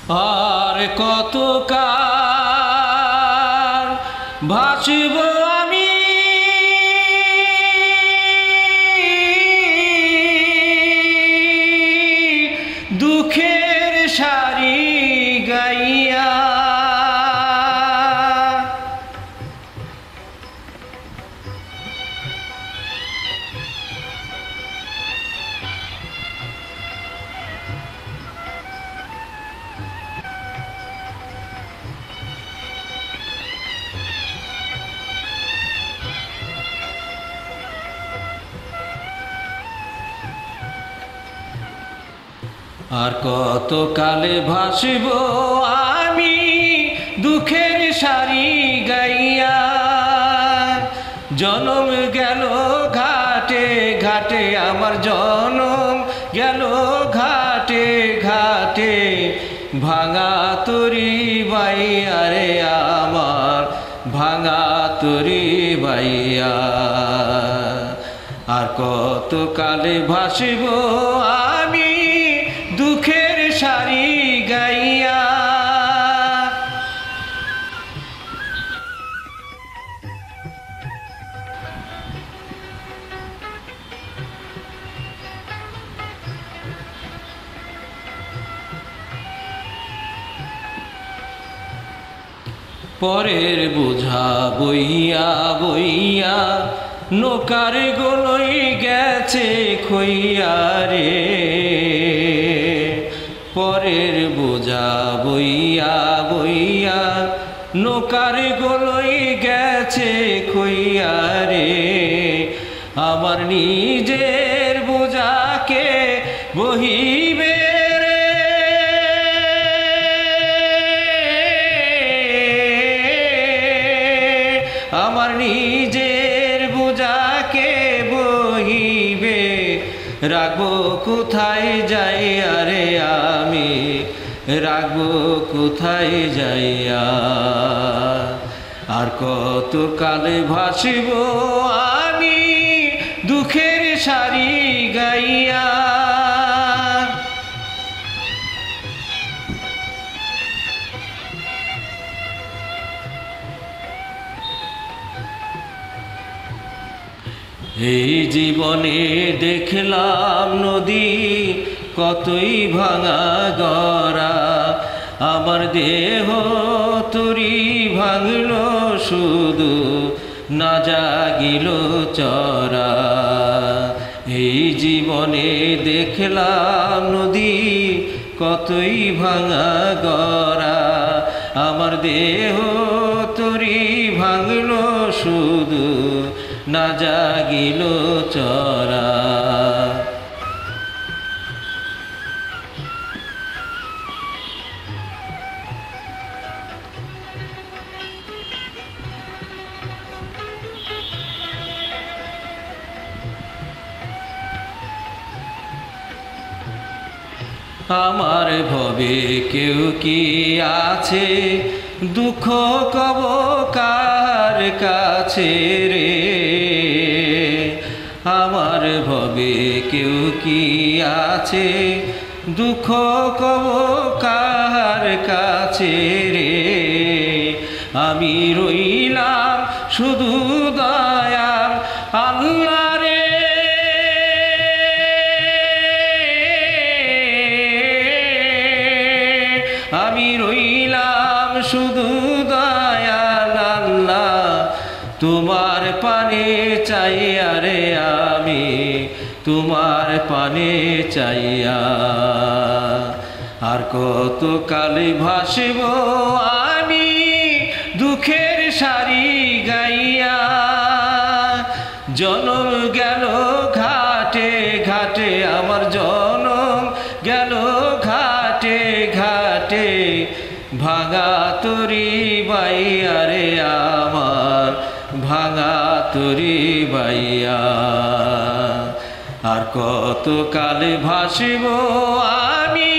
আর কত কাল ভাসিব আমি দুঃখের সারি গাইয়া। আর কত কালে ভাসিব আমি দুঃখের সারি গাইয়া। জনম গেল ঘাটে ঘাটে, আমার জনম গেল ঘাটে ঘাটে, ভাঙা তরি বাইয়া রে আমার ভাঙা তরি বাইয়া। আর কত কালে ভাসিব আমি দুঃখের সারি গাইয়া। পরের বোঝা বইয়া বইয়া নৌকার গোলই গেছে খইয়া রে। পরের বোঝা বইয়া বইয়া নৌকার গোলই গেছে খইয়া রে। আমার নিজের বোঝাকে বহিবে রে, আমার নিজের বোঝাকে বহিবে। রাখবো কোথায় যাইয়া রে আমি, রাখবো কোথায় যাইয়া। আর কত কালে ভাসিব আমি দুঃখের সারি গাইয়া। এই জীবনে দেখলাম নদী কতই ভাঙা গড়া, আমার দেহ তরি ভাঙল শুধু না জাগিল চরা। এই জীবনে দেখলাম নদী কতই ভাঙা গড়া, আমার দেহ তরি ভাঙল শুধু না জাগিল চরা। আমার ভবে কেউ কি আছে, দুঃখ কব কার কাছে রে। আমার ভবে কেউ কি আছে, দুঃখ কব কার কাছে রে। আমি রইলাম শুধু দয়াল আল্লাহ রে। আমি রইলাম শুধু দয়াল আল্লাহ, তোমার পানে চাইয়া রে আমি তোমার পানে চাইয়া। আর কত কালে ভাসিব আমি দুঃখের সারি গাইয়া। জনম গেল ঘাটে ঘাটে, আমার জনম গেল ঘাটে ঘাটে, ভাঙা তরি বাইয়া রে আমার ভাঙা তরি বাইয়া। আর কত কালে ভাসিব আমি